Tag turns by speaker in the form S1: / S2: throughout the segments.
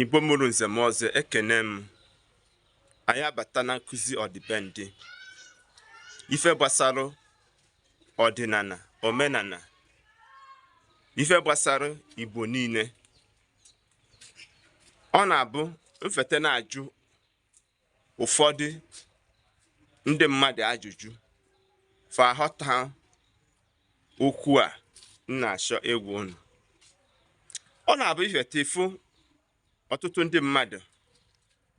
S1: Igbo mụrụ nze m ọzọ ekene m. Anyị abata na nkụzi ọdịbendị. Ife gbasara ọdịnala, omenala. Ife gbasara Igbo niile. Ọ na-abụ mfete na-ajụ ụfọdụ ndị mmadụ ajụjụ fa aghọta okwu a na-achọ egwu unu. Ọ na-abụ ifete ifu ọtụtụ ndị mmadụ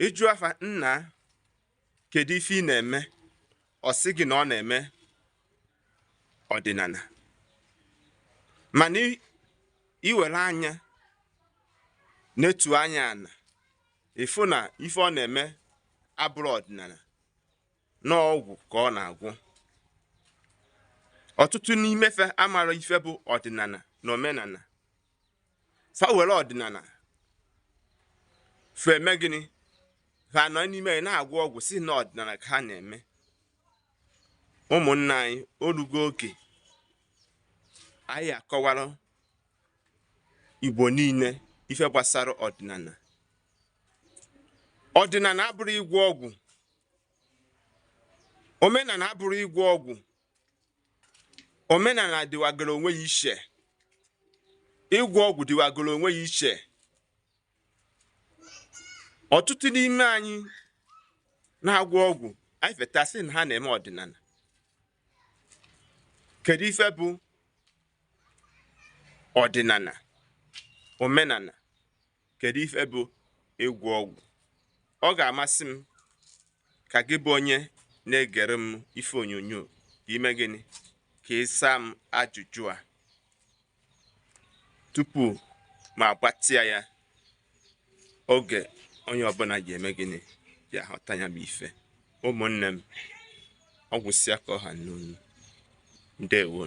S1: ịjụ afa nna kedu ife ị na-eme, ọ sị gị na ọ na-eme ọdịnala, mana iwere anya netu anya ana ịfụ na ife ọ na-eme abụrụ ọdịnala n'ọgwụ ka ọ na-agwụ. Ọtụtụ n'ime fe amara ife bụ ọdịnala na omenala. Fa were ọdịnala fe eme gịnị? Ha nọ n'ime na-agwọ ọgwụ si na ọdịnala ka ha na-eme. Ụmụnna anyị orugo oge anyị akọwara Igbo niile ife gbasara ọdịnala. Ọdịnala abụrụ ịgwọ ọgwụ. Omenala abụrụ ịgwọ ọgwụ. Omenala dịwagoro onwe ya iche. Ịgwọ ọgwụ dịwagoro onwe ya iche. Ọtụtụ n'ime anyị na-agwọ ọgwụ anyị fetasị na ha na-eme ọdịnala. Kedu ife bụ ọdịnala, omenala? Kedu ife bụ ịgwọ ọgwụ? Ọ ga-amasị m ka gị bụ onye na-egere m ife onyonyo ime gịnị ka ị saa m ajụjụ a tupu ma gbatịa ya oge onye ọbụla ji eme gịnị ji aghọta ya bụ ife. Ụmụnne m, ọgwụsịa ka ọha n'onu. Ndewo.